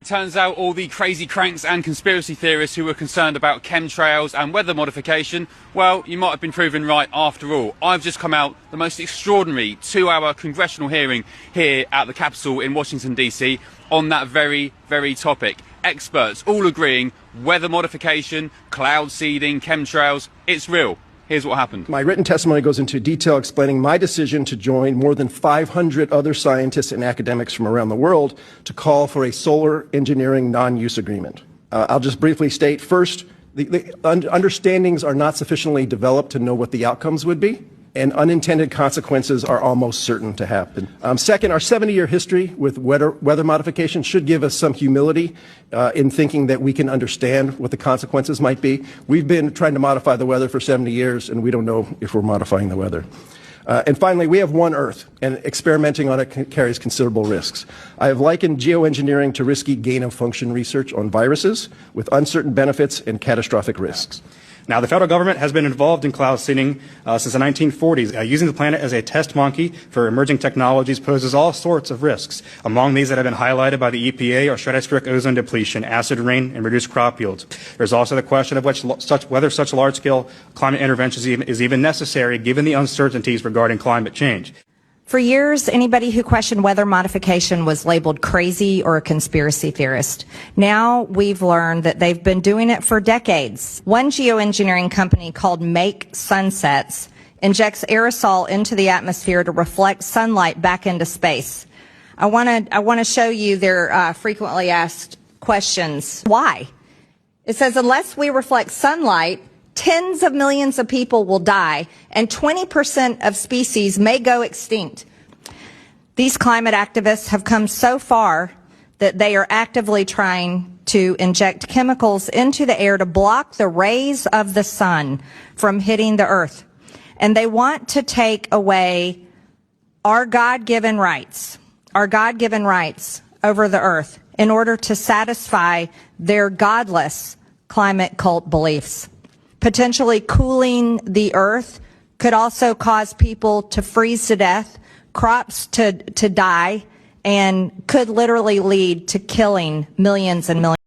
Turns out all the crazy cranks and conspiracy theorists who were concerned about chemtrails and weather modification, well, you might have been proven right after all. I've just come out the most extraordinary 2-hour congressional hearing here at the Capitol in Washington, D.C. on that very topic. Experts all agreeing weather modification, cloud seeding, chemtrails, it's real. Here's what happened. My written testimony goes into detail explaining my decision to join more than 500 other scientists and academics from around the world to call for a solar engineering non-use agreement. I'll just briefly state, first, the understandings are not sufficiently developed to know what the outcomes would be, and unintended consequences are almost certain to happen. Second, our 70-year history with weather modification should give us some humility in thinking that we can understand what the consequences might be. We've been trying to modify the weather for 70 years, and we don't know if we're modifying the weather. And finally, we have one Earth, and experimenting on it carries considerable risks. I have likened geoengineering to risky gain-of-function research on viruses with uncertain benefits and catastrophic risks. Now, the federal government has been involved in cloud seeding since the 1940s. Using the planet as a test monkey for emerging technologies poses all sorts of risks. Among these that have been highlighted by the EPA are stratospheric ozone depletion, acid rain, and reduced crop yields. There's also the question of whether such large-scale climate interventions is even necessary given the uncertainties regarding climate change. For years, anybody who questioned weather modification was labeled crazy or a conspiracy theorist. Now we've learned that they've been doing it for decades. One geoengineering company called Make Sunsets injects aerosol into the atmosphere to reflect sunlight back into space. I want to show you their frequently asked questions. Why? It says, unless we reflect sunlight, tens of millions of people will die, and 20% of species may go extinct. These climate activists have come so far that they are actively trying to inject chemicals into the air to block the rays of the sun from hitting the earth. And they want to take away our God-given rights over the earth in order to satisfy their godless climate cult beliefs. Potentially cooling the earth could also cause people to freeze to death, crops to die, and could literally lead to killing millions and millions.